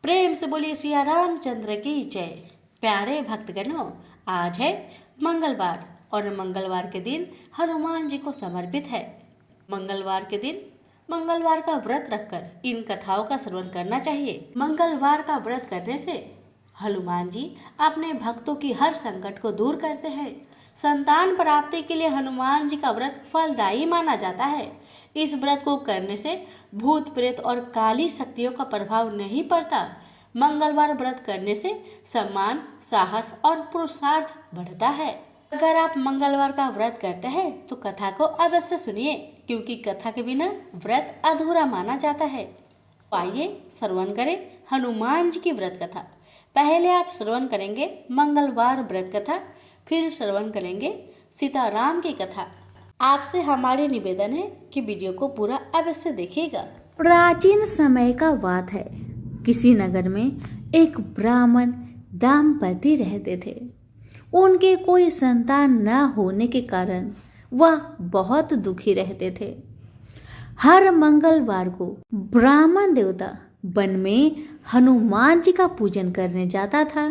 प्रेम से बोलिए सिया रामचंद्र की जय। प्यारे भक्तगणों, आज है मंगलवार और मंगलवार के दिन हनुमान जी को समर्पित है। मंगलवार के दिन मंगलवार का व्रत रखकर इन कथाओं का श्रवण करना चाहिए। मंगलवार का व्रत करने से हनुमान जी अपने भक्तों की हर संकट को दूर करते हैं। संतान प्राप्ति के लिए हनुमान जी का व्रत फलदायी माना जाता है। इस व्रत को करने से भूत प्रेत और काली शक्तियों का प्रभाव नहीं पड़ता। मंगलवार व्रत करने से सम्मान, साहस और पुरुषार्थ बढ़ता है। अगर आप मंगलवार का व्रत करते हैं तो कथा को अवश्य सुनिए, क्योंकि कथा के बिना व्रत अधूरा माना जाता है। आइए श्रवण करें हनुमान जी की व्रत कथा। पहले आप श्रवण करेंगे मंगलवार व्रत कथा, फिर श्रवण करेंगे सीताराम की कथा। आपसे हमारी निवेदन है कि वीडियो को पूरा अवश्य देखिएगा। प्राचीन समय का बात है। किसी नगर में एक ब्राह्मण दंपति रहते थे। उनके कोई संतान न होने के कारण वह बहुत दुखी रहते थे। हर मंगलवार को ब्राह्मण देवता वन में हनुमान जी का पूजन करने जाता था।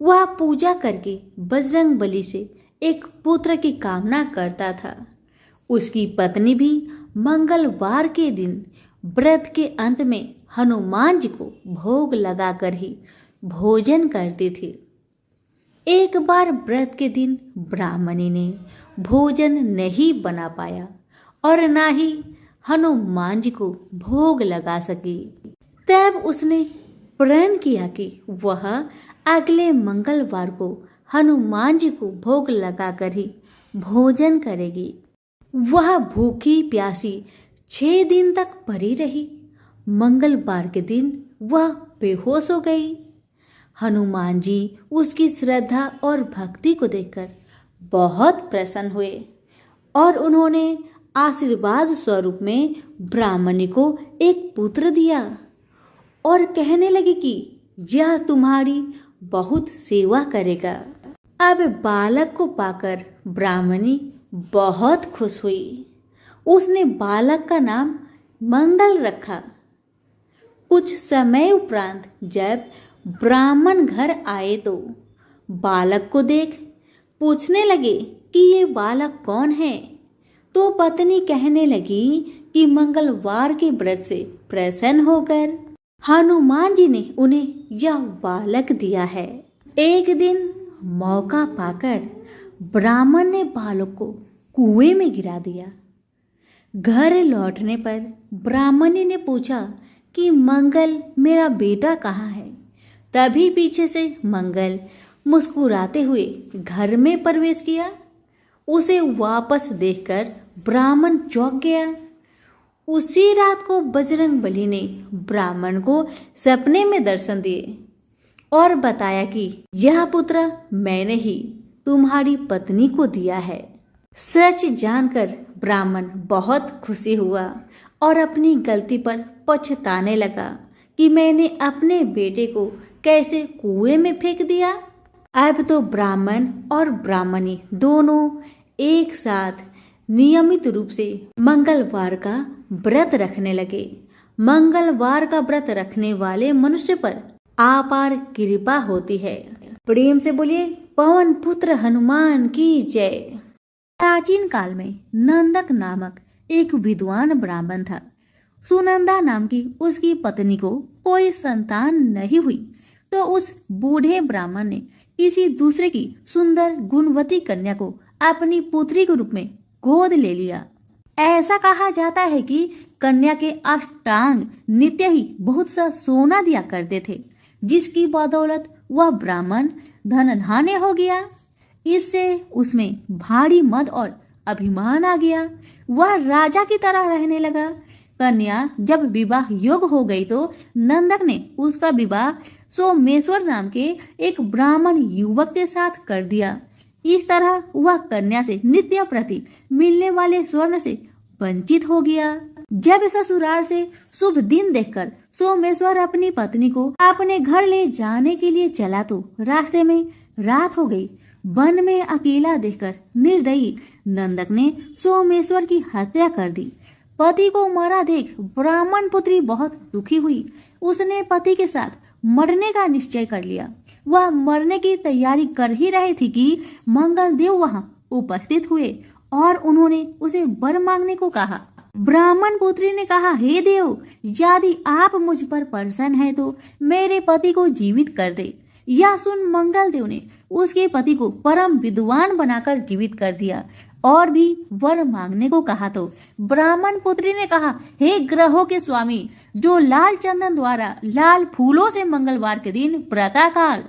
वह पूजा करके बजरंगबली से एक पुत्र की कामना करता था। उसकी पत्नी भी मंगलवार के दिन व्रत के अंत में हनुमान जी को भोग लगाकर ही भोजन करती थी। एक बार व्रत के दिन ब्राह्मणी ने भोजन नहीं बना पाया और ना ही हनुमान जी को भोग लगा सकी। तब उसने प्रण किया कि वह अगले मंगलवार को हनुमान जी को भोग लगाकर ही भोजन करेगी। वह भूखी प्यासी 6 दिन तक पड़ी रही। मंगलवार के दिन वह बेहोश हो गई। हनुमान जी उसकी श्रद्धा और भक्ति को देखकर बहुत प्रसन्न हुए और उन्होंने आशीर्वाद स्वरूप में ब्राह्मणी को एक पुत्र दिया और कहने लगे कि यह तुम्हारी बहुत सेवा करेगा। अब बालक को पाकर ब्राह्मणी बहुत खुश हुई। उसने बालक का नाम मंगल रखा। कुछ समय उपरांत जब ब्राह्मण घर आए तो बालक को देख पूछने लगे कि ये बालक कौन है। तो पत्नी कहने लगी कि मंगलवार के व्रत से प्रसन्न होकर हनुमान जी ने उन्हें यह बालक दिया है। एक दिन मौका पाकर ब्राह्मण ने बालक को कुएं में गिरा दिया। घर लौटने पर ब्राह्मणी ने पूछा कि मंगल मेरा बेटा कहाँ है। तभी पीछे से मंगल मुस्कुराते हुए घर में प्रवेश किया। उसे वापस देखकर ब्राह्मण चौंक गया। उसी रात को बजरंगबली ने ब्राह्मण को सपने में दर्शन दिए और बताया कि यह पुत्र मैंने ही तुम्हारी पत्नी को दिया है। सच जानकर ब्राह्मण बहुत खुशी हुआ और अपनी गलती पर पछताने लगा कि मैंने अपने बेटे को कैसे कुएं में फेंक दिया। अब तो ब्राह्मण और ब्राह्मणी दोनों एक साथ नियमित रूप से मंगलवार का व्रत रखने लगे। मंगलवार का व्रत रखने वाले मनुष्य पर अपार कृपा होती है। प्रेम से बोलिए पवन पुत्र हनुमान की जय। प्राचीन काल में नंदक नामक एक विद्वान ब्राह्मण था। सुनंदा नाम की उसकी पत्नी को कोई संतान नहीं हुई तो उस बूढ़े ब्राह्मण ने किसी दूसरे की सुंदर गुणवती कन्या को अपनी पुत्री के रूप में गोद ले लिया। ऐसा कहा जाता है कि कन्या के अष्टांग नित्य ही बहुत सा सोना दिया करते थे, जिसकी बदौलत वह ब्राह्मण धन धान्य हो गया। इससे उसमें भारी मद और अभिमान आ गया। वह राजा की तरह रहने लगा। कन्या जब विवाह योग्य हो गई तो नंदक ने उसका विवाह सोमेश्वर नाम के एक ब्राह्मण युवक के साथ कर दिया। इस तरह वह कन्या से नित्य प्रति मिलने वाले स्वर्ण से वंचित हो गया। जब ससुराल से शुभ दिन देखकर सोमेश्वर अपनी पत्नी को अपने घर ले जाने के लिए चला तो रास्ते में रात हो गई। वन में अकेला देखकर निर्दयी नंदक ने सोमेश्वर की हत्या कर दी। पति को मरा देख ब्राह्मण पुत्री बहुत दुखी हुई। उसने पति के साथ मरने का निश्चय कर लिया। वह मरने की तैयारी कर ही रही थी कि मंगल देव वहां उपस्थित हुए और उन्होंने उसे वर मांगने को कहा। ब्राह्मण पुत्री ने कहा, हे देव, यदि आप मुझ पर प्रसन्न हैं तो मेरे पति को जीवित कर दे। यह सुन मंगल देव ने उसके पति को परम विद्वान बनाकर जीवित कर दिया और भी वर मांगने को कहा। तो ब्राह्मण पुत्री ने कहा, हे ग्रहों के स्वामी, जो लाल चंदन द्वारा लाल फूलों से मंगलवार के दिन प्रातःकाल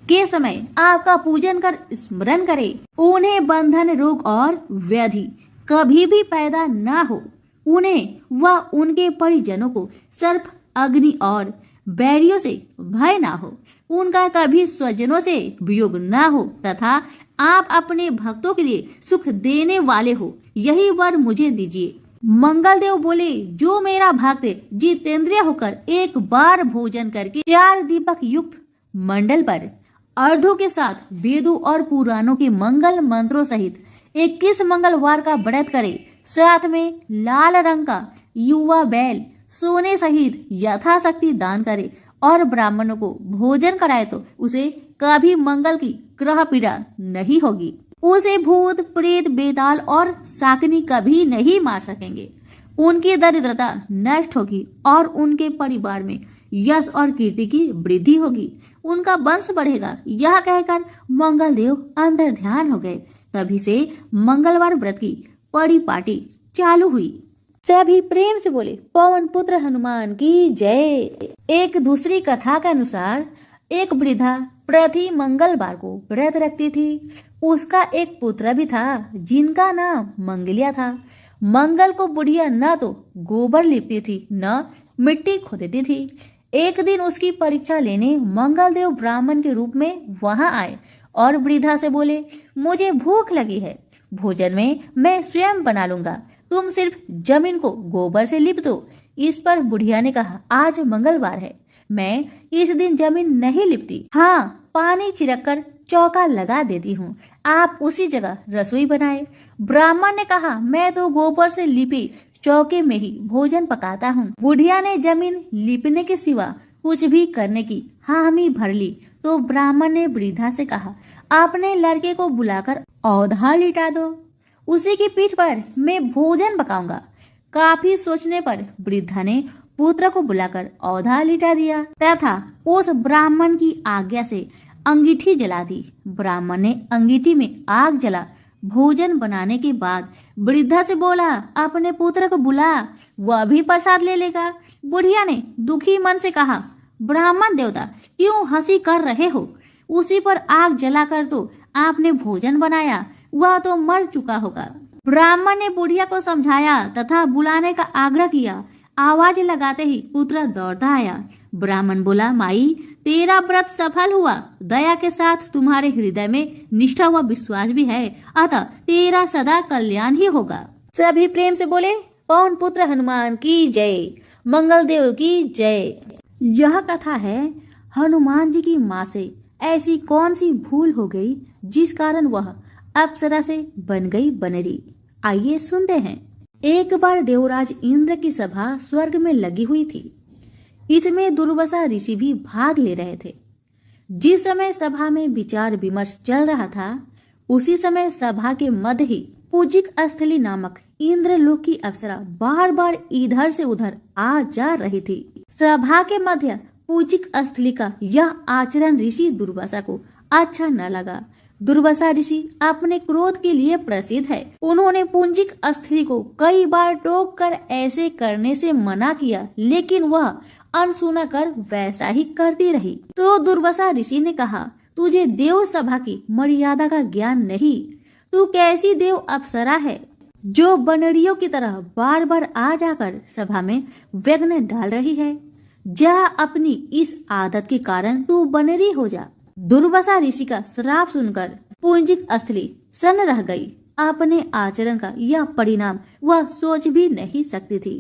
के समय आपका पूजन कर स्मरण करे, उन्हें बंधन, रोग और व्याधि कभी भी पैदा न हो। उन्हें व उनके परिजनों को सर्प, अग्नि और बैरियों से भय ना हो। उनका कभी स्वजनों से वियोग न हो तथा आप अपने भक्तों के लिए सुख देने वाले हो, यही वर मुझे दीजिए। मंगल देव बोले, जो मेरा भक्त जितेंद्रिय होकर एक बार भोजन करके 4 दीपक युक्त मंडल पर अर्धों के साथ वेदों और पुराणों के मंगल मंत्रों सहित 21 मंगलवार का व्रत करे, साथ में लाल रंग का युवा बैल सोने सहित यथाशक्ति दान करे और ब्राह्मणों को भोजन कराए तो उसे कभी मंगल की ग्रह पीड़ा नहीं होगी। उसे भूत, प्रेत, बेताल और शाकनी कभी नहीं मार सकेंगे। उनकी दरिद्रता नष्ट होगी और उनके परिवार में यश और कीर्ति की वृद्धि होगी। उनका वंश बढ़ेगा। यह कहकर मंगल देव अंदर ध्यान हो गए। तभी से मंगलवार व्रत की परिपाटी चालू हुई। सभी प्रेम से बोले, पवन पुत्र हनुमान की जय। एक दूसरी कथा के अनुसार एक वृद्धा प्रति मंगलवार को व्रत रखती थी। उसका एक पुत्र भी था जिनका नाम मंगलिया था। मंगल को बुढ़िया न तो गोबर लिपती थी न मिट्टी खोदती थी। एक दिन उसकी परीक्षा लेने मंगल देव ब्राह्मण के रूप में वहां आए और वृद्धा से बोले, मुझे भूख लगी है, भोजन में मैं स्वयं बना लूंगा, तुम सिर्फ जमीन को गोबर से लिप दो। इस पर बुढ़िया ने कहा, आज मंगलवार है, मैं इस दिन जमीन नहीं लिपती, हाँ पानी छिड़क कर चौका लगा देती हूँ, आप उसी जगह रसोई बनाए। ब्राह्मण ने कहा, मैं तो गोबर से लिपी चौके में ही भोजन पकाता हूँ। बुढ़िया ने जमीन लिपने के सिवा कुछ भी करने की हामी भर ली। तो ब्राह्मण ने वृद्धा से कहा, अपने लड़के को बुलाकर औधा लिटा दो, उसी की पीठ पर मैं भोजन पकाऊंगा। काफी सोचने पर वृद्धा ने पुत्र को बुलाकर औधा लिटा दिया तथा उस ब्राह्मण की आज्ञा से अंगीठी जला दी। ब्राह्मण ने अंगीठी में आग जला भोजन बनाने के बाद वृद्धा से बोला, अपने पुत्र को बुला, वह भी प्रसाद ले लेगा। बुढ़िया ने दुखी मन से कहा, ब्राह्मण देवता क्यों हंसी कर रहे हो, उसी पर आग जलाकर तो आपने भोजन बनाया, वह तो मर चुका होगा। ब्राह्मण ने बुढ़िया को समझाया तथा बुलाने का आग्रह किया। आवाज लगाते ही पुत्र दौड़ता आया। ब्राह्मण बोला, माई तेरा व्रत सफल हुआ, दया के साथ तुम्हारे हृदय में निष्ठा व विश्वास भी है, अतः तेरा सदा कल्याण ही होगा। सभी प्रेम से बोले, पवन पुत्र हनुमान की जय, मंगल देव की जय। यह कथा है हनुमान जी की माँ से ऐसी कौन सी भूल हो गई जिस कारण वह अप्सरा से बन गई बनरी। आइए सुनते हैं। एक बार देवराज इंद्र की सभा स्वर्ग में लगी हुई थी। इसमें दुर्वासा ऋषि भी भाग ले रहे थे। जिस समय सभा में विचार विमर्श चल रहा था, उसी समय सभा के मध्य ही पूजिक स्थली नामक इंद्रलोक की अप्सरा बार बार इधर से उधर आ जा रही थी। सभा के मध्य पूजिक स्थली का यह आचरण ऋषि दुर्वासा को अच्छा न लगा। दुर्वासा ऋषि अपने क्रोध के लिए प्रसिद्ध है। उन्होंने पूजिक स्थली को कई बार टोक कर ऐसे करने से मना किया, लेकिन वह अनसुना कर वैसा ही करती रही। तो दुर्वासा ऋषि ने कहा, तुझे देव सभा की मर्यादा का ज्ञान नहीं। तू कैसी देव अप्सरा है जो बनरियों की तरह बार बार आ जाकर सभा में विघ्न डाल रही है। जा, अपनी इस आदत के कारण तू बनरी हो जा। दुर्वासा ऋषि का श्राप सुनकर पूजिक स्थली सन्न रह गई। अपने आचरण का यह परिणाम वह सोच भी नहीं सकती थी,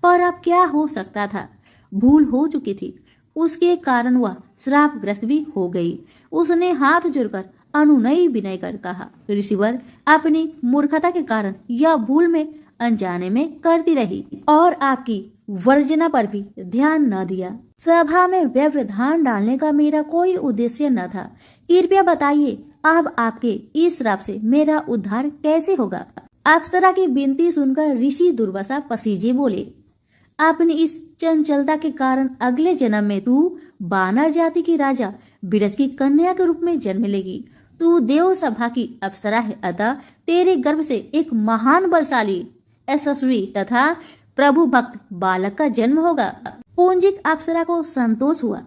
पर अब क्या हो सकता था, भूल हो चुकी थी। उसके कारण वह श्रापग्रस्त भी हो गई। उसने हाथ जोड़कर अनुनय विनय कर कहा, ऋषिवर, अपनी मूर्खता के कारण यह भूल में अनजाने में करती रही और आपकी वर्जना पर भी ध्यान न दिया। सभा में व्यवधान डालने का मेरा कोई उद्देश्य न था। कृपया बताइए, अब आपके इस श्राप से मेरा उद्धार कैसे होगा? अप्सरा की विनती सुनकर ऋषि दुर्वासा पसीजे बोले, अपनी इस चंचलता के कारण अगले जन्म में तू वानर जाति की राजा बिरज की कन्या के रूप में जन्म लेगी। तू देव सभा की अप्सरा है, अतः तेरे गर्भ से एक महान बलशाली, यशस्वी तथा प्रभु भक्त बालक का जन्म होगा। पुंजिक अप्सरा को संतोष हुआ।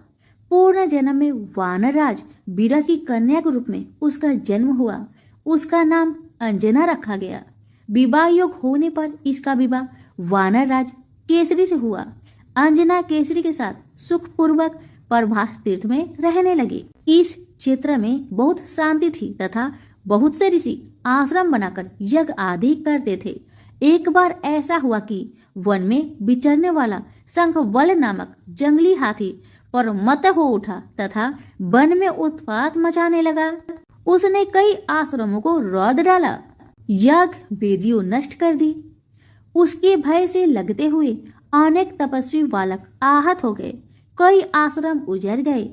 पूर्ण जन्म में वानर राज बिरज की कन्या के रूप में उसका जन्म हुआ। उसका नाम अंजना रखा गया। विवाह योग होने पर इसका विवाह वानर राज केसरी से हुआ। अंजना केसरी के साथ सुखपूर्वक प्रभास तीर्थ में रहने लगी। इस क्षेत्र में बहुत शांति थी तथा बहुत से ऋषि आश्रम बनाकर यज्ञ आदि करते थे। एक बार ऐसा हुआ कि वन में विचरने वाला शंखवल नामक जंगली हाथी पर मत हो उठा तथा वन में उत्पात मचाने लगा। उसने कई आश्रमों को रौंद डाला, यज्ञ वेदियों नष्ट कर दी। उसके भय से लगते हुए अनेक तपस्वी बालक आहत हो गए। कई आश्रम उजड़ गए।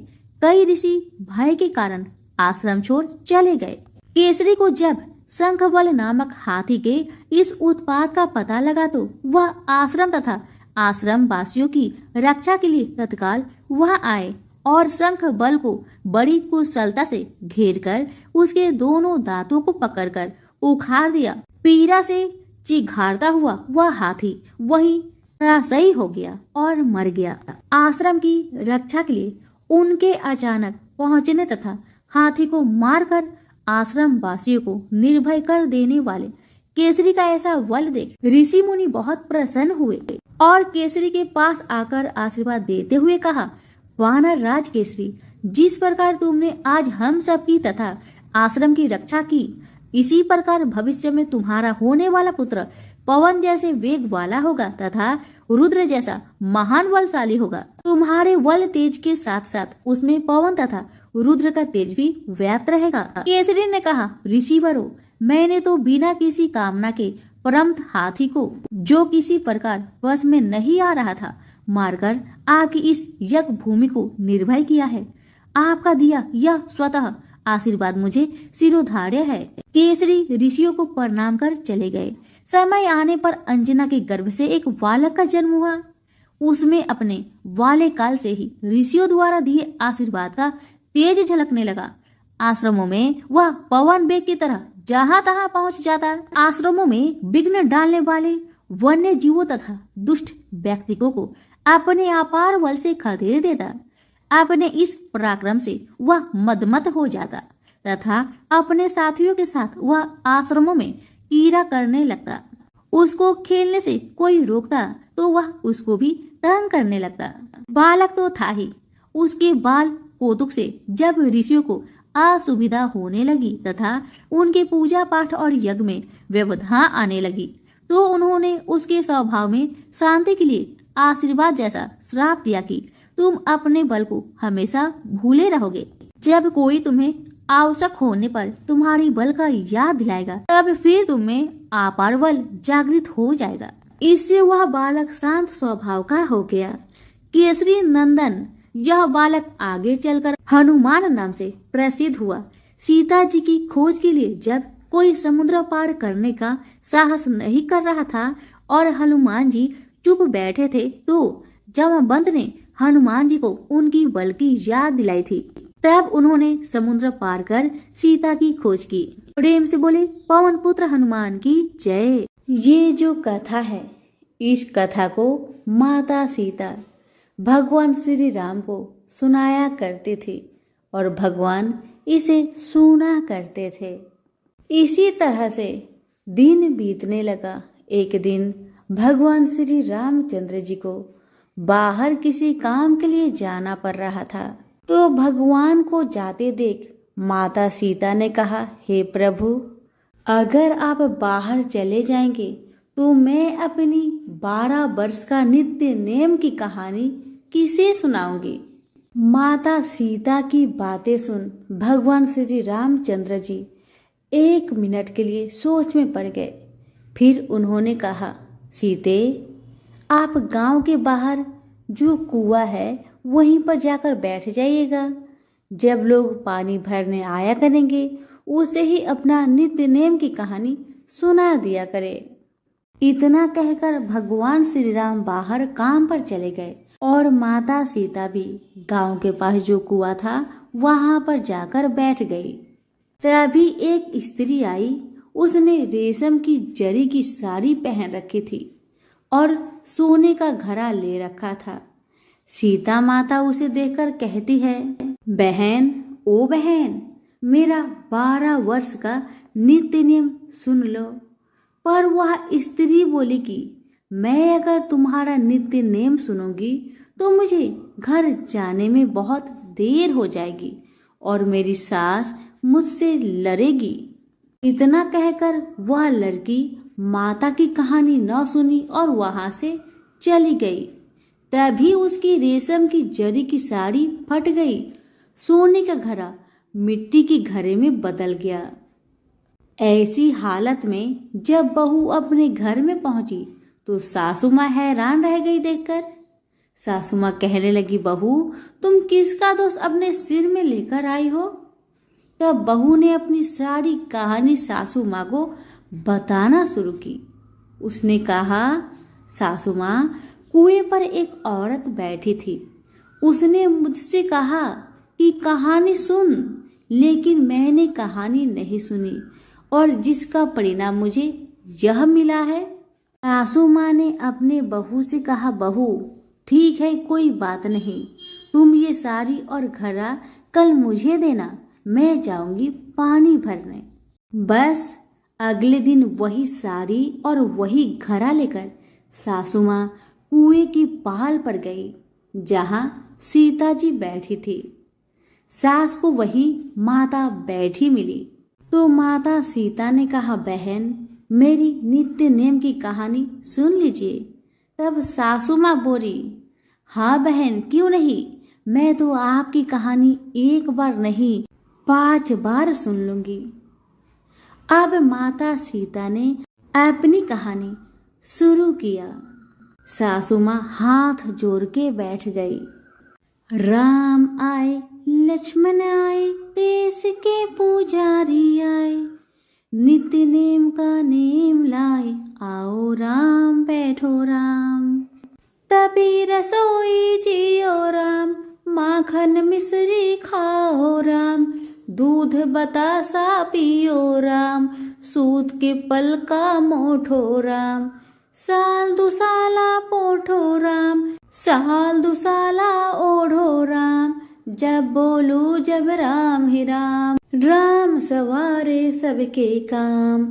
कई ऋषि भय के कारण आश्रम छोड़ चले गए। केसरी को जब शंखवल नामक हाथी के इस उत्पात का पता लगा तो वह आश्रम तथा आश्रम वासियों की रक्षा के लिए तत्काल वह आए और शंख बल को बड़ी कुशलता से घेरकर उसके दोनों दांतों को पकड़कर उखाड़ दिया। पीड़ा से चिघाड़ता हुआ वह हाथी वहीं धराशायी हो गया और मर गया। आश्रम की रक्षा के लिए उनके अचानक पहुंचने तथा हाथी को मारकर आश्रम वासियों को निर्भय कर देने वाले केसरी का ऐसा बल देख ऋषि मुनि बहुत प्रसन्न हुए और केसरी के पास आकर आशीर्वाद देते हुए कहा, वानर राज केसरी, जिस प्रकार तुमने आज हम सबकी तथा आश्रम की रक्षा की, इसी प्रकार भविष्य में तुम्हारा होने वाला पुत्र पवन जैसे वेग वाला होगा तथा रुद्र जैसा महान बलशाली होगा। तुम्हारे बल तेज के साथ साथ उसमें पवन तथा रुद्र का तेज भी व्याप्त रहेगा। केसरी ने कहा, ऋषिवरों, मैंने तो बिना किसी कामना के परम हाथी को, जो किसी प्रकार वश में नहीं आ रहा था, मारकर आपकी इस यज्ञ भूमि को निर्भय किया है। आपका दिया यह स्वतः आशीर्वाद मुझे शिरोधार्य है। केसरी ऋषियों को प्रणाम कर चले गए। समय आने पर अंजना के गर्भ से एक बालक का जन्म हुआ। उसमें अपने वाले काल से ही ऋषियों द्वारा दिए आशीर्वाद का तेज झलकने लगा। आश्रमों में वह पवन वेग की तरह जहां तहां पहुंच जाता। आश्रमों में विघ्न डालने वाले वन्य जीवों तथा दुष्ट व्यक्तियों को अपने अपार बल से खदेड़ देता। अपने इस पराक्रम से वह मदमत हो जाता तथा अपने साथियों के साथ वह आश्रमों में कीड़ा करने लगता। उसको खेलने से कोई रोकता तो वह उसको भी तंग करने लगता। बालक तो था ही, उसके बाल कौतुक से जब ऋषियों को असुविधा होने लगी तथा उनके पूजा पाठ और यज्ञ में व्यवधान आने लगी तो उन्होंने उसके स्वभाव में शांति के लिए आशीर्वाद जैसा श्राप दिया कि तुम अपने बल को हमेशा भूले रहोगे। जब कोई तुम्हें आवश्यक होने पर तुम्हारी बल का याद दिलाएगा तब फिर तुम्हें अपार बल जागृत हो जाएगा। इससे वह बालक शांत स्वभाव का हो गया। केसरी नंदन यह बालक आगे चलकर हनुमान नाम से प्रसिद्ध हुआ। सीता जी की खोज के लिए जब कोई समुद्र पार करने का साहस नहीं कर रहा था और हनुमान जी चुप बैठे थे तो जमवंत ने हनुमान जी को उनकी बल की याद दिलाई थी। तब उन्होंने समुद्र पार कर सीता की खोज की। प्रेम से बोले, पवन पुत्र हनुमान की जय। ये जो कथा है, इस कथा को माता सीता भगवान श्री राम को सुनाया करते थे और भगवान इसे सुना करते थे। इसी तरह से दिन बीतने लगा। एक दिन भगवान श्री रामचंद्र जी को बाहर किसी काम के लिए जाना पड़ रहा था तो भगवान को जाते देख माता सीता ने कहा, हे प्रभु, अगर आप बाहर चले जाएंगे तो मैं अपनी 12 वर्ष का नित्य नेम की कहानी किसे सुनाऊंगी। माता सीता की बातें सुन भगवान श्री रामचंद्र जी 1 मिनट के लिए सोच में पड़ गए। फिर उन्होंने कहा, सीते, आप गांव के बाहर जो कुआं है वहीं पर जाकर बैठ जाइएगा। जब लोग पानी भरने आया करेंगे उसे ही अपना नित्य नेम की कहानी सुना दिया करे। इतना कहकर भगवान श्री राम बाहर काम पर चले गए और माता सीता भी गांव के पास जो कुआं था वहां पर जाकर बैठ गई। तभी एक स्त्री आई। उसने रेशम की जरी की साड़ी पहन रखी थी और सोने का घड़ा ले रखा था। सीता माता उसे देखकर कहती है, बहन, ओ बहन, मेरा 12 वर्ष का नित्य नियम सुन लो। पर वह स्त्री बोली कि मैं अगर तुम्हारा नित्य नेम सुनूंगी तो मुझे घर जाने में बहुत देर हो जाएगी और मेरी सास मुझसे लड़ेगी। इतना कहकर वह लड़की माता की कहानी न सुनी और वहां से चली गई। तभी उसकी रेशम की जरी की साड़ी फट गई। सोने का घड़ा मिट्टी के घड़े में बदल गया। ऐसी हालत में जब बहू अपने घर में पहुंची तो सासू माँ हैरान रह गई देखकर। सासू माँ कहने लगी, बहू, तुम किसका दोष अपने सिर में लेकर आई हो? तब बहू ने अपनी सारी कहानी सासू माँ को बताना शुरू की। उसने कहा, सासू माँ, कुएं पर एक औरत बैठी थी। उसने मुझसे कहा कि कहानी सुन, लेकिन मैंने कहानी नहीं सुनी और जिसका परिणाम मुझे यह मिला है। सासू माँ ने अपने बहू से कहा, बहू, ठीक है, कोई बात नहीं, तुम ये साड़ी और घड़ा कल मुझे देना, मैं जाऊंगी पानी भरने। बस अगले दिन वही साड़ी और वही घड़ा लेकर सासू माँ कुएं की पहाड़ पर गई जहां सीता जी बैठी थी। सास को वही माता बैठी मिली तो माता सीता ने कहा, बहन, मेरी नित्य नेम की कहानी सुन लीजिए। तब सासू माँ बोली, हाँ बहन, क्यों नहीं, मैं तो आपकी कहानी एक बार नहीं 5 बार सुन लूंगी। अब माता सीता ने अपनी कहानी शुरू किया। सासू माँ हाथ जोड़ के बैठ गई। राम आए, लक्ष्मण आए, देश के पुजारी आए, नित्य नेम का नेम लाए, आओ राम बैठो राम। तभी रसोई जियो राम, माखन मिश्री खाओ राम, दूध बतासा पियो राम, सूत के पल का मोठो राम, साल दुसाला पोठो राम, साल दुसाला ओढ़ो राम, जब बोलू जब राम ही राम, राम सवारे सबके काम,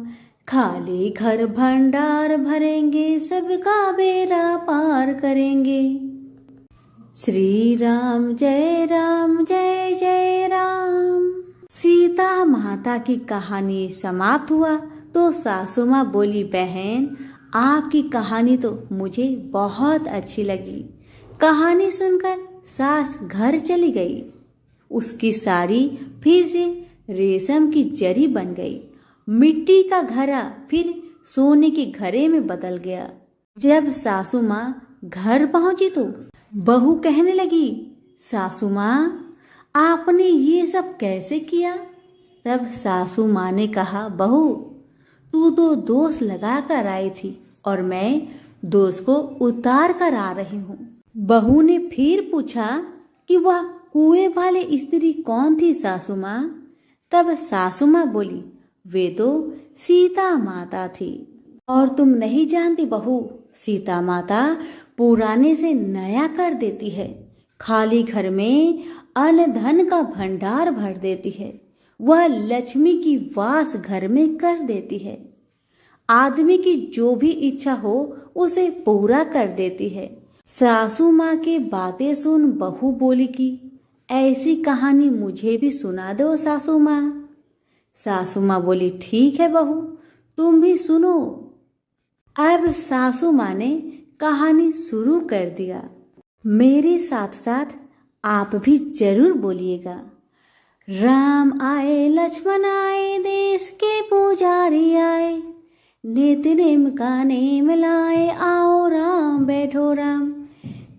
खाली घर भंडार भरेंगे, सबका बेड़ा पार करेंगे। श्री राम जय राम, जय जय राम। सीता माता की कहानी समाप्त हुआ तो सासू माँ बोली, बहन, आपकी कहानी तो मुझे बहुत अच्छी लगी। कहानी सुनकर सास घर चली गई। उसकी साड़ी फिर से रेशम की जरी बन गई। मिट्टी का घड़ा फिर सोने के घड़े में बदल गया। जब सासू माँ घर पहुंची तो बहू कहने लगी, सासू माँ, आपने ये सब कैसे किया? तब सासू माँ ने कहा, बहू, तू तो दोष लगा कर आई थी और मैं दोष को उतार कर आ रही हूँ। बहू ने फिर पूछा कि वह कुएं वाले स्त्री कौन थी सासू माँ? तब सासू माँ बोली, वे तो सीता माता थी। और तुम नहीं जानती बहू, सीता माता पुराने से नया कर देती है। खाली घर में अन्न धन का भंडार भर देती है। वह लक्ष्मी की वास घर में कर देती है। आदमी की जो भी इच्छा हो उसे पूरा कर देती है। सासू माँ के बातें सुन बहू बोली कि ऐसी कहानी मुझे भी सुना दो सासू माँ। सासू माँ बोली, ठीक है बहू, तुम भी सुनो। अब सासू माँ ने कहानी शुरू कर दिया। मेरे साथ साथ आप भी जरूर बोलिएगा। राम आए, लक्ष्मण आए, देश के पुजारी आए, नित नेम का नेम लाए, आओ राम बैठो राम,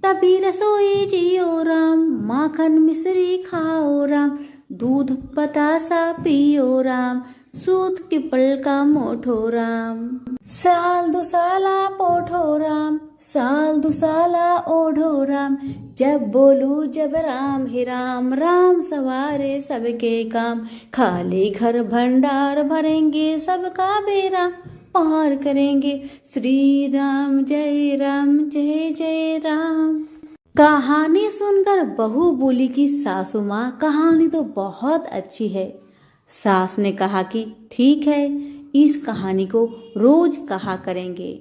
तभी रसोई जियो राम, माखन मिश्री खाओ राम, दूध बतासा पियो राम, सूत पिपल का मोठो राम। साल दुसाला पोठो राम, साल दुसाला ओढ़ो राम, जब बोलू जब राम ही राम, राम सवारे सबके काम, खाली घर भंडार भरेंगे, सबका बेड़ा पार करेंगे, श्री राम जय राम जय जय राम। कहानी सुनकर बहू बोली कि सासू माँ, कहानी तो बहुत अच्छी है। सास ने कहा कि ठीक है, इस कहानी को रोज कहा करेंगे।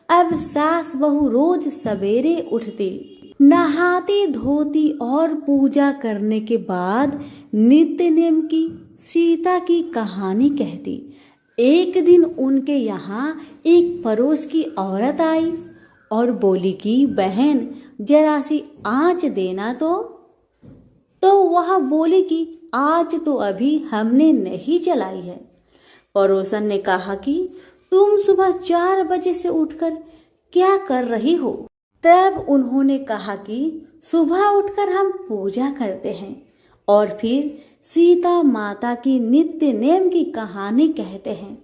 अब सास बहू रोज सवेरे उठती, नहाती धोती और पूजा करने के बाद नित्य नेम की सीता की कहानी कहती। एक दिन उनके यहाँ एक पड़ोस की औरत आई और बोली कि बहन जरा सी आँच देना तो वह बोली कि आज तो अभी हमने नहीं जलाई है। पड़ोसन ने कहा कि तुम सुबह 4 बजे से उठकर क्या कर रही हो? तब उन्होंने कहा कि सुबह उठकर हम पूजा करते हैं और फिर सीता माता की नित्य नेम की कहानी कहते हैं।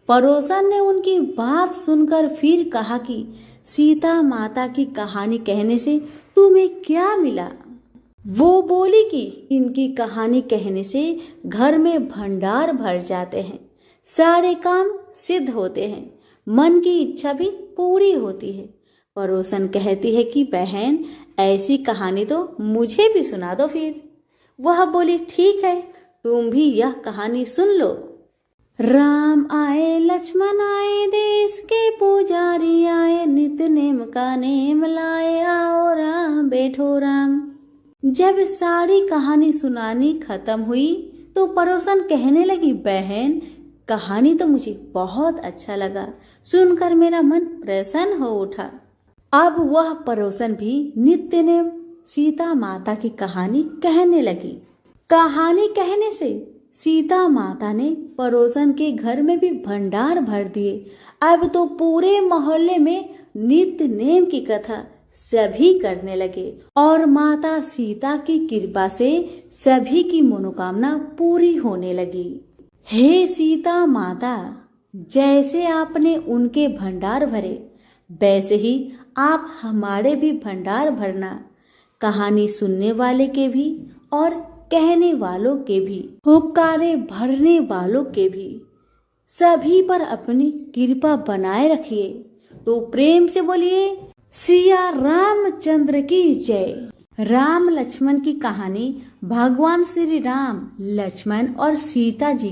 पड़ोसन ने उनकी बात सुनकर फिर कहा कि सीता माता की कहानी कहने से तुम्हें क्या मिला? वो बोली कि इनकी कहानी कहने से घर में भंडार भर जाते हैं, सारे काम सिद्ध होते हैं, मन की इच्छा भी पूरी होती है। पड़ोसन कहती है कि बहन ऐसी कहानी तो मुझे भी सुना दो फिर। वह बोली ठीक है, तुम भी यह कहानी सुन लो। राम आए लक्ष्मण आए, देश के पुजारी आए, नित्य नेम का नेम लाए, आओ राम बैठो राम। जब सारी कहानी सुनानी खत्म हुई तो पड़ोसन कहने लगी बहन कहानी तो मुझे बहुत अच्छा लगा, सुनकर मेरा मन प्रसन्न हो उठा। अब वह पड़ोसन भी नित्य नेम सीता माता की कहानी कहने लगी। कहानी कहने से सीता माता ने पड़ोसन के घर में भी भंडार भर दिए। अब तो पूरे मोहल्ले में नित्य नेम की कथा सभी करने लगे और माता सीता की कृपा से सभी की मनोकामना पूरी होने लगी। हे सीता माता, जैसे आपने उनके भंडार भरे वैसे ही आप हमारे भी भंडार भरना, कहानी सुनने वाले के भी और कहने वालों के भी, हुक्कारे भरने वालों के भी, सभी पर अपनी कृपा बनाए रखिए। तो प्रेम से बोलिए सिया रामचंद्र की जय। राम लक्ष्मण की कहानी भगवान श्री राम, लक्ष्मण और सीता जी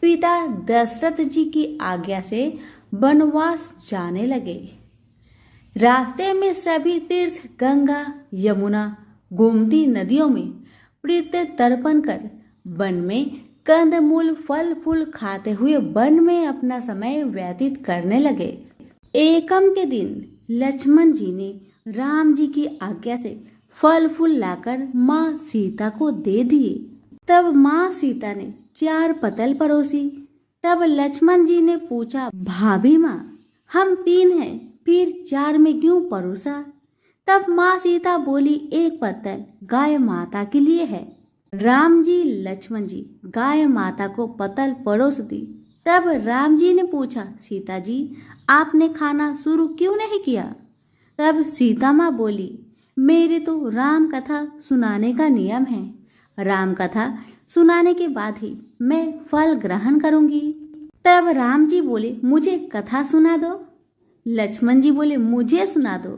पिता दशरथ जी की आज्ञा से वनवास जाने लगे। रास्ते में सभी तीर्थ गंगा, यमुना, गोमती नदियों में प्रीत्य तर्पण कर वन में कंदमूल फल फूल खाते हुए वन में अपना समय व्यतीत करने लगे। एकम के दिन लक्ष्मण जी ने राम जी की आज्ञा से फल फूल लाकर माँ सीता को दे दिए। तब माँ सीता ने 4 पतल परोसी। तब लक्ष्मण जी ने पूछा भाभी माँ हम 3 हैं फिर 4 में क्यों परोसा? तब माँ सीता बोली 1 पत्तल गाय माता के लिए है। राम जी लक्ष्मण जी गाय माता को पतल परोस दी। तब राम जी ने पूछा सीता जी आपने खाना शुरू क्यों नहीं किया? तब सीता माँ बोली मेरे तो राम कथा सुनाने का नियम है, राम कथा सुनाने के बाद ही मैं फल ग्रहण करूंगी। तब राम जी बोले मुझे कथा सुना दो। लक्ष्मण जी बोले मुझे सुना दो।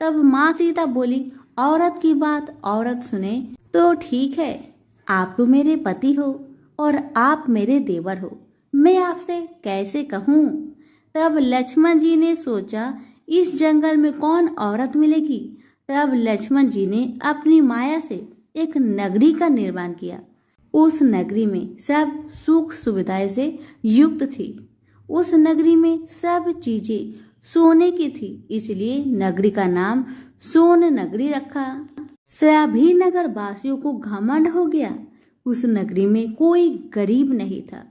तब माँ सीता बोली औरत की बात औरत सुने तो ठीक है, आप तो मेरे पति हो और आप मेरे देवर हो, मैं आपसे कैसे कहूँ? तब लक्ष्मण जी ने सोचा इस जंगल में कौन औरत मिलेगी। तब लक्ष्मण जी ने अपनी माया से एक नगरी का निर्माण किया। उस नगरी में सब सुख सुविधाएं से युक्त थी। उस नगरी में सब चीजें सोने की थी, इसलिए नगरी का नाम सोन नगरी रखा। सभी नगर वासियों को घमंड हो गया। उस नगरी में कोई गरीब नहीं था।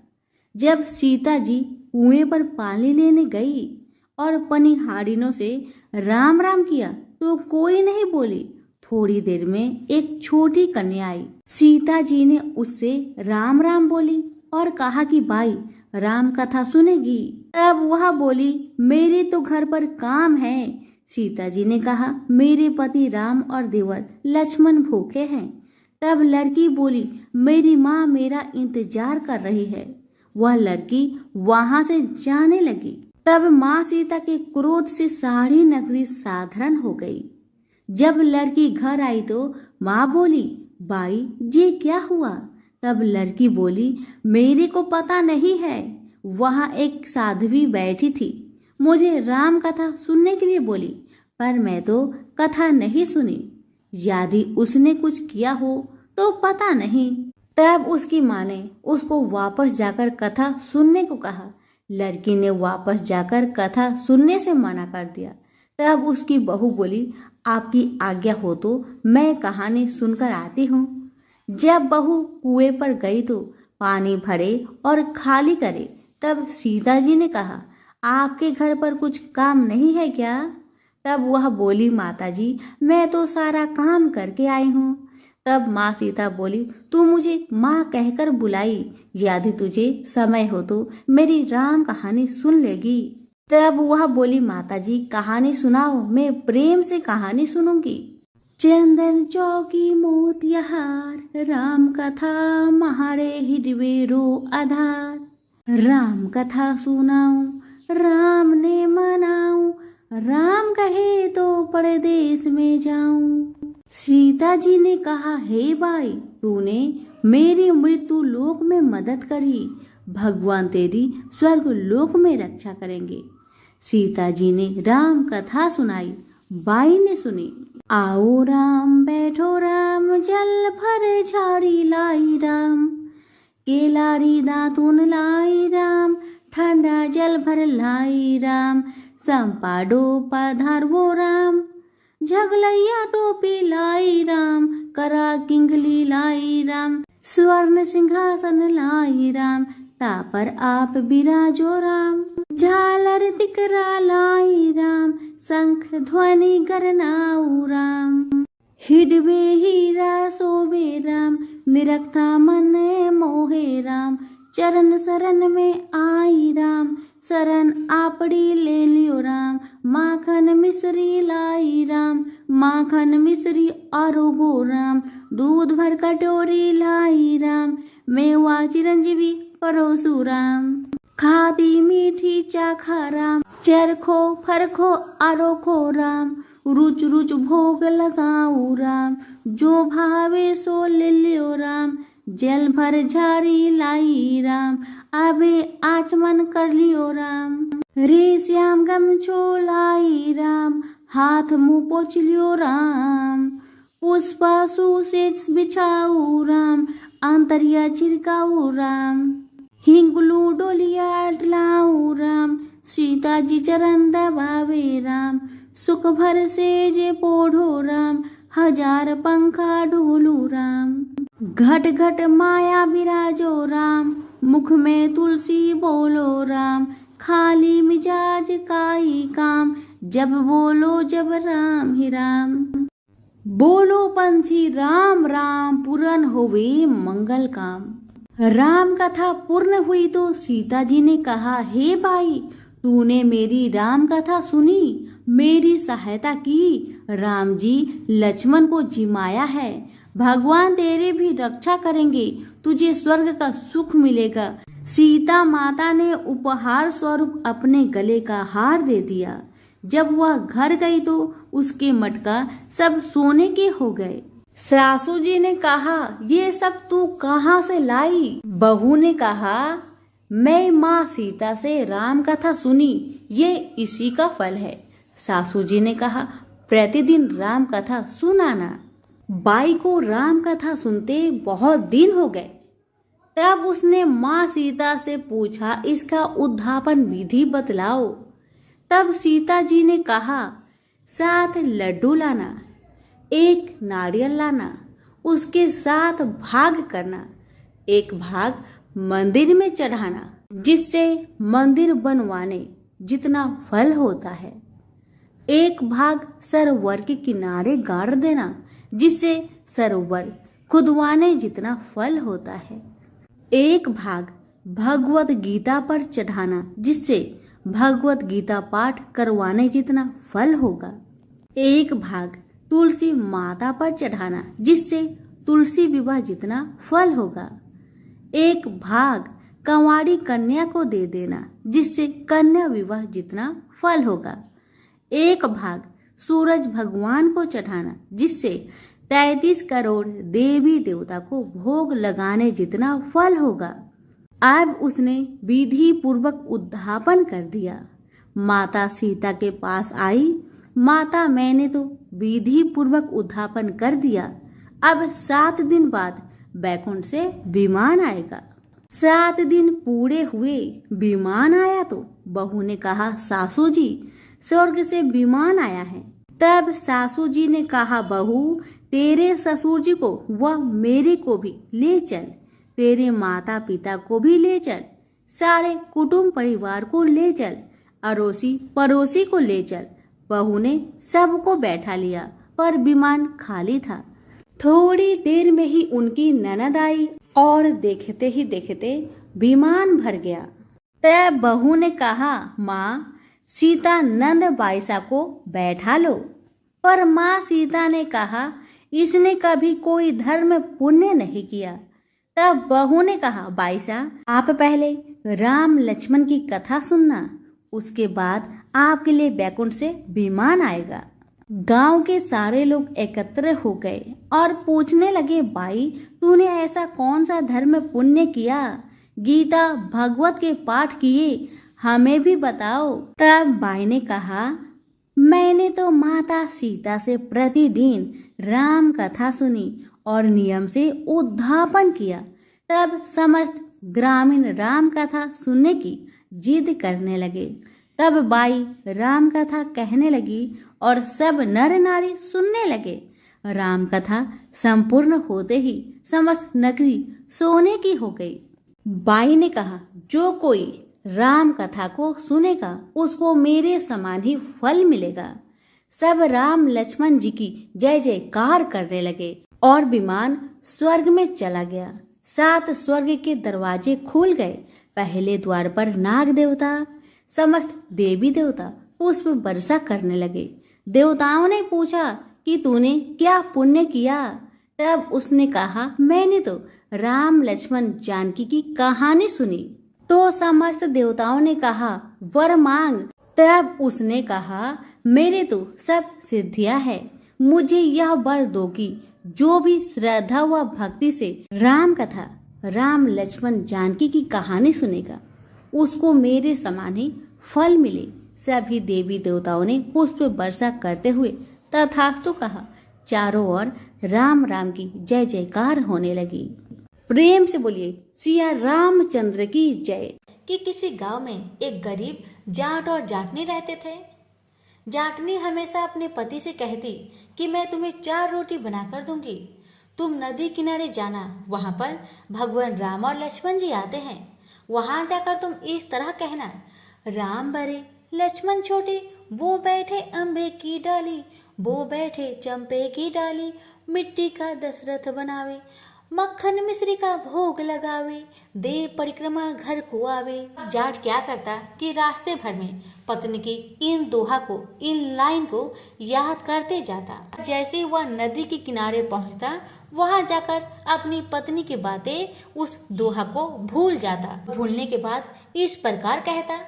जब सीता जी कुएं पर पानी लेने गई और पनिहारिनों से राम राम किया तो कोई नहीं बोली। थोड़ी देर में एक छोटी कन्या आई। सीता जी ने उससे राम राम बोली और कहा कि भाई राम कथा सुनेगी। तब वह बोली, मेरे तो घर पर काम है। सीता जी ने कहा, मेरे पति राम और देवर लक्ष्मण भूखे हैं। तब लड़की बोली, मेरी माँ मेरा इंतजार कर रही है। वह लड़की वहां से जाने लगी। तब माँ सीता के क्रोध से सारी नगरी साधारण हो गई। जब लड़की घर आई तो माँ बोली, बाई ये क्या हुआ? तब लड़की बोली, मेरे को पता नहीं है। वहां एक साध्वी बैठी थी, मुझे राम कथा सुनने के लिए बोली, पर मैं तो कथा नहीं सुनी। यदि उसने कुछ किया हो तो पता नहीं। तब उसकी माँ ने उसको वापस जाकर कथा सुनने को कहा। लड़की ने वापस जाकर कथा सुनने से मना कर दिया। तब उसकी बहू बोली, आपकी आज्ञा हो तो मैं कहानी सुनकर आती हूँ। जब बहू कुएं पर गई तो पानी भरे और खाली करे। तब सीता जी ने कहा, आपके घर पर कुछ काम नहीं है क्या? तब वह बोली, माता जी मैं तो सारा काम करके आई हूँ। तब माँ सीता बोली, तू मुझे माँ कहकर बुलाई, यदि तुझे समय हो तो मेरी राम कहानी सुन लेगी। तब वह बोली, माता जी कहानी सुनाओ, मैं प्रेम से कहानी सुनूंगी। चंदन चौकी मोतिहार, राम कथा महारे हिडवेरो आधार। राम कथा सुनाऊं, राम ने मनाऊं, राम कहे तो परदेश में जाऊं। सीता जी ने कहा, हे भाई तूने मेरी मृत्यु लोक में मदद करी, भगवान तेरी स्वर्ग लोक में रक्षा करेंगे। सीता जी ने राम कथा सुनाई। बाई ने सुनी। आओ राम बैठो राम, जल भर झाड़ी लाई राम, केलारी दातुन लाई राम, ठंडा जल भर लाई राम, संपाडो पधारवो राम, झगलैया टोपी लाई राम, करा किंगली लाई राम, स्वर्ण सिंहासन लाई राम, तापर आप बिराजो राम, झालर तिकरा लाई राम, शंख ध्वनि गरनाऊ राम, हिडवे हीरा शोभे राम, निरखता मन मोहे राम, चरण शरण में आई राम, शरण आपड़ी ले लियो राम, माखन मिश्री लाई राम, माखन मिश्री आरोगो राम, दूध भर कटोरी लाई राम, मेवा चिरंजीवी परोसु राम, खाती मीठी चाखा राम, चरखो फरखो आरोखो राम, रुच रुच भोग लगाऊ राम, जो भावे सो ले लियो राम, जल भर झारी लाई राम, आबे आचमन कर लियो राम, रे श्याम गमछो लाई राम, हाथ मुंह पोछ लियो राम, पुष्पा सुसेज बिछाऊ राम, आंतरिया छिड़काऊ राम, हिंगलू डोलिया डलाऊ राम, सीता जी चरण दबावे राम, सुख भर से जे पोढ़ो राम, हजार पंखा ढोलू राम, घट घट माया विराजो राम, मुख में तुलसी बोलो राम, खाली मिजाज काई काम, जब बोलो जब राम ही राम, बोलो पंछी राम राम, पूर्ण होवे मंगल काम। राम कथा पूर्ण हुई तो सीता जी ने कहा, हे भाई तूने मेरी राम कथा सुनी, मेरी सहायता की, राम जी लक्ष्मण को जिमाया है, भगवान तेरे भी रक्षा करेंगे, तुझे स्वर्ग का सुख मिलेगा। सीता माता ने उपहार स्वरूप अपने गले का हार दे दिया। जब वह घर गई तो उसके मटका सब सोने के हो गए। सासू जी ने कहा, ये सब तू कहाँ से लाई? बहू ने कहा, मैं माँ सीता से राम कथा सुनी, ये इसी का फल है। सासू जी ने कहा, प्रतिदिन राम कथा सुनाना। बाई को राम कथा सुनते बहुत दिन हो गए। तब उसने माँ सीता से पूछा, इसका उद्धापन विधि बतलाओ। तब सीता जी ने कहा, 7 लड्डू लाना, 1 नारियल लाना, उसके 7 भाग करना, 1 भाग मंदिर में चढ़ाना, जिससे मंदिर बनवाने जितना फल होता है। एक भाग सरोवर के किनारे गाड़ देना, जिससे सरोवर खुदवाने जितना फल होता है। एक भाग भगवत गीता पर चढ़ाना, जिससे भगवत गीता पाठ करवाने जितना फल होगा। एक भाग तुलसी माता पर चढ़ाना, जिससे तुलसी विवाह जितना फल होगा। एक भाग कंवारी कन्या को दे देना, जिससे कन्या विवाह जितना फल होगा। एक भाग सूरज भगवान को चढ़ाना, जिससे 33 करोड़ देवी देवता को भोग लगाने जितना फल होगा। अब उसने विधि पूर्वक उद्धापन कर दिया। माता सीता के पास आई, माता मैंने तो विधि पूर्वक उद्धापन कर दिया, अब 7 दिन बाद बैकुंठ से विमान आएगा। 7 दिन पूरे हुए, विमान आया तो बहू ने कहा, सासू जी स्वर्ग से विमान आया है। तब सासू जी ने कहा, बहू तेरे ससुर जी को व मेरे को भी ले चल, तेरे माता पिता को भी ले चल, सारे कुटुंब परिवार को ले चल, अड़ोसी पड़ोसी को ले चल। बहू ने सबको बैठा लिया, पर विमान खाली था। थोड़ी देर में ही उनकी ननद आई और देखते ही देखते विमान भर गया। तब बहू ने कहा, माँ सीता नंद बाईसा को बैठा लो। पर माँ सीता ने कहा, इसने कभी कोई धर्म पुण्य नहीं किया। तब बहू ने कहा, बाईसा आप पहले राम लक्ष्मण की कथा सुनना, उसके बाद आपके लिए बैकुंठ से विमान आएगा। गांव के सारे लोग एकत्र हो गए और पूछने लगे, बाई तूने ऐसा कौन सा धर्म पुण्य किया? गीता भगवत के पाठ किए, हमें भी बताओ। तब बाई ने कहा, मैंने तो माता सीता से प्रतिदिन राम कथा सुनी और नियम से उद्धापन किया। तब समस्त ग्रामीण राम कथा सुनने की जिद करने लगे। तब बाई राम कथा कहने लगी और सब नर नारी सुनने लगे। राम कथा संपूर्ण होते ही समस्त नगरी सोने की हो गई। बाई ने कहा, जो कोई राम कथा को सुनेगा उसको मेरे समान ही फल मिलेगा। सब राम लक्ष्मण जी की जय जयकार करने लगे और विमान स्वर्ग में चला गया। 7 स्वर्ग के दरवाजे खुल गए। पहले द्वार पर नाग देवता, समस्त देवी देवता पुष्प वर्षा करने लगे। देवताओं ने पूछा कि तूने क्या पुण्य किया? तब उसने कहा, मैंने तो राम लक्ष्मण जानकी की कहानी सुनी। तो समस्त देवताओं ने कहा, वर मांग। तब उसने कहा, मेरे तो सब सिद्धियां है, मुझे यह वर दो कि जो भी श्रद्धा व भक्ति से राम कथा, राम लक्ष्मण जानकी की कहानी सुनेगा उसको मेरे समान ही फल मिले। सभी देवी देवताओं ने पुष्प वर्षा करते हुए तथास्तु कहा। चारों ओर राम राम की जय जयकार होने लगी। प्रेम से बोलिए सिया रामचंद्र की जय। कि किसी गांव में एक गरीब जाट और जाटनी रहते थे। जाटनी हमेशा अपने पति से कहती कि मैं तुम्हें 4 रोटी बनाकर दूंगी, तुम नदी किनारे जाना, वहां पर भगवान राम और लक्ष्मण जी आते हैं, वहां जाकर तुम इस तरह कहना, राम बड़े लक्ष्मण छोटे, वो बैठे अम्बे की डाली, वो बैठे चंपे की डाली, मिट्टी का दशरथ बनावे, मक्खन मिश्री का भोग लगावे, दे परिक्रमा घर को आवे। जाट क्या करता कि रास्ते भर में पत्नी की इन दोहा को, इन लाइन को याद करते जाता। जैसे वह नदी के किनारे पहुंचता, वहां जाकर अपनी पत्नी की बातें, उस दोहा को भूल जाता। भूलने के बाद इस प्रकार कहता,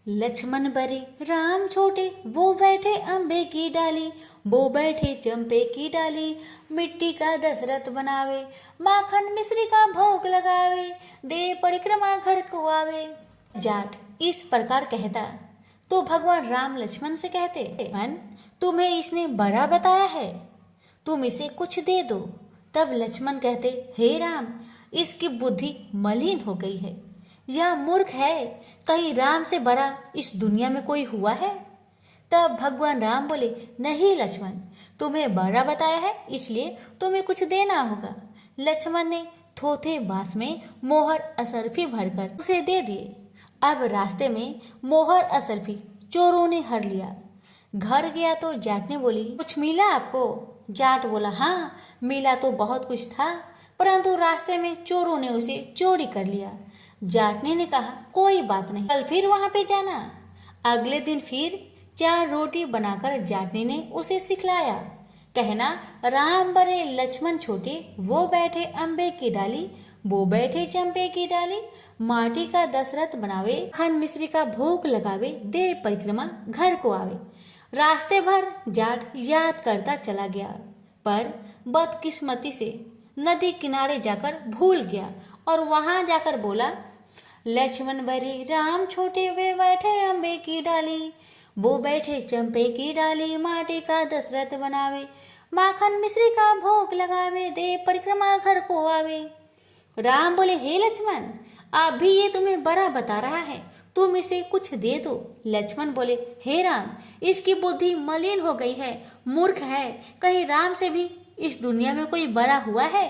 लक्ष्मण बड़े राम छोटे, वो बैठे अम्बे की डाली, वो बैठे चंपे की डाली, मिट्टी का दशरथ बनावे, माखन मिश्री का भोग लगावे, दे परिक्रमा घर को आवे। जाट इस प्रकार कहता तो भगवान राम लक्ष्मण से कहते, मन तुम्हें इसने बड़ा बताया है, तुम इसे कुछ दे दो। तब लक्ष्मण कहते, हे राम, इसकी बुद्धि मलिन हो गई है, यह मूर्ख है, कहीं राम से बड़ा इस दुनिया में कोई हुआ है? तब भगवान राम बोले, नहीं लक्ष्मण, तुम्हें बड़ा बताया है इसलिए तुम्हें कुछ देना होगा। लक्ष्मण ने थोथे बांस में मोहर असरफी भरकर उसे दे दिए। अब रास्ते में मोहर असर भी चोरों ने हर लिया। घर गया तो जाट ने बोली, कुछ मिला आपको? जाट बोला, हाँ मिला तो बहुत कुछ था, परंतु रास्ते में चोरों ने उसे चोरी कर लिया। जाटने ने कहा, कोई बात नहीं, कल फिर वहां पे जाना। अगले दिन फिर 4 रोटी बनाकर जाटने ने उसे सिखलाया। कहना, राम बड़े लक्ष्मण छोटे, वो बैठे अम्बे की डाली, वो बैठे चंपे की डाली, माटी का दशरथ बनावे, खन मिश्री का भोग लगावे, दे परिक्रमा घर को आवे। रास्ते भर जाट याद करता चला गया, पर बदकिस्मती से नदी किनारे जाकर भूल गया और वहां जाकर बोला, लक्ष्मण बड़े राम छोटे, वे बैठे अम्बे की डाली, वो बैठे चंपे की डाली, माटी का दशरथ बनावे, माखन मिश्री का भोग लगावे, दे परिक्रमा घर को आवे। राम बोले, हे लक्ष्मण, अभी ये तुम्हें बड़ा बता रहा है, तुम इसे कुछ दे दो। लक्ष्मण बोले, हे राम, इसकी बुद्धि मलिन हो गई है, मूर्ख है, कहीं राम से भी इस दुनिया में कोई बड़ा हुआ है?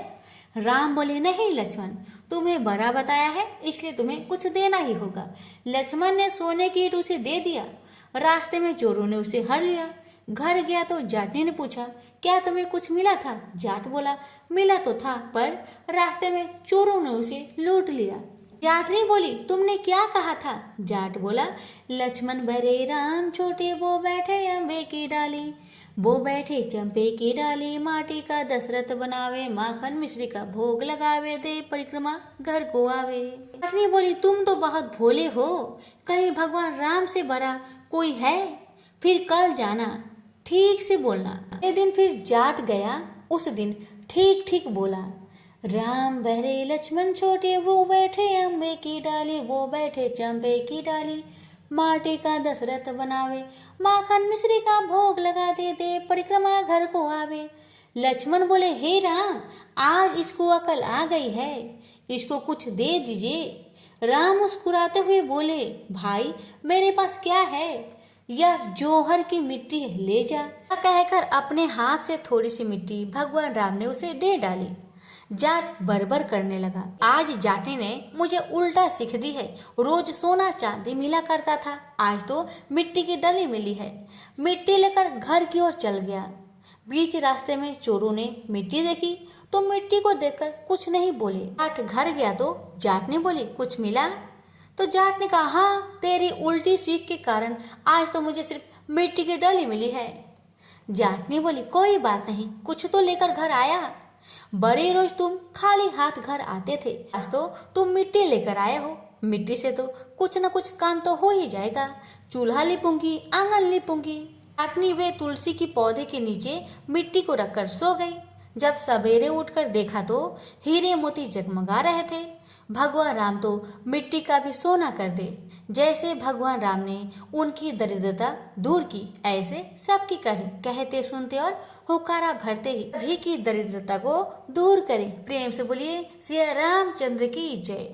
राम बोले, नहीं लक्ष्मण, तुम्हें बड़ा बताया है, इसलिए तुम्हें कुछ देना ही होगा। लक्ष्मण ने सोने की ईंट उसे दे दिया। रास्ते में चोरों ने उसे हर लिया। घर गया तो जाटने ने पूछा, क्या तुम्हें कुछ मिला था? जाट बोला, मिला तो था, पर रास्ते में चोरों ने उसे लूट लिया। जाटनी बोली, तुमने क्या कहा था? जाट बोला, लक्ष्मण बड़े राम छोटे, वो बैठे अम्बे की डाली, वो बैठे चंपे की डाली, माटी का दशरथ बनावे, माखन मिश्री का भोग लगावे, दे परिक्रमा घर को आवे। जाटनी बोली, तुम तो बहुत भोले हो, कहीं भगवान राम से बड़ा कोई है? फिर कल जाना, ठीक से बोलना। एक दिन फिर जाट गया, उस दिन ठीक ठीक बोला। राम बड़े लक्ष्मण छोटे, वो बैठे अम्बे की डाली, वो बैठे चंपे की डाली, माटी का दशरथ बनावे, माखन मिश्री का भोग लगा दे, दे परिक्रमा घर को आवे। लक्ष्मण बोले, हे राम, आज इसको अकल आ गई है, इसको कुछ दे दीजिए। राम मुस्कुराते हुए बोले, भाई मेरे पास क्या है, यह जौहर की मिट्टी है, ले जा। कहकर अपने हाथ से थोड़ी सी मिट्टी भगवान राम ने उसे दे डाली। जाट बरबर करने लगा, आज जाटने ने मुझे उल्टा सीख दी है, रोज सोना चांदी मिला करता था, आज तो मिट्टी की डली मिली है। मिट्टी लेकर घर की ओर चल गया। बीच रास्ते में चोरों ने मिट्टी देखी तो मिट्टी को देखकर कुछ नहीं बोले। जाट घर गया तो जाटने बोली, कुछ मिला? तो जाट ने कहा, हाँ, तेरी उल्टी सीख के कारण आज तो मुझे सिर्फ मिट्टी की डली मिली है। जाटनी बोली, कोई बात नहीं, कुछ तो लेकर घर आया, बड़े रोज तुम खाली हाथ घर आते थे, आज तो तुम मिट्टी लेकर आए हो, मिट्टी से तो कुछ न कुछ काम तो हो ही जाएगा, चूल्हा लिपूंगी, आंगन लिपूंगी। जाटनी वे तुलसी की पौधे के नीचे मिट्टी को रखकर सो गई। जब सवेरे उठकर देखा तो हीरे मोती जगमगा रहे थे। भगवान राम तो मिट्टी का भी सोना कर दे। जैसे भगवान राम ने उनकी दरिद्रता दूर की, ऐसे सबकी करे, कहते सुनते और हुकारा भरते ही सभी की दरिद्रता को दूर करें। प्रेम से बोलिए, श्री रामचंद्र की जय।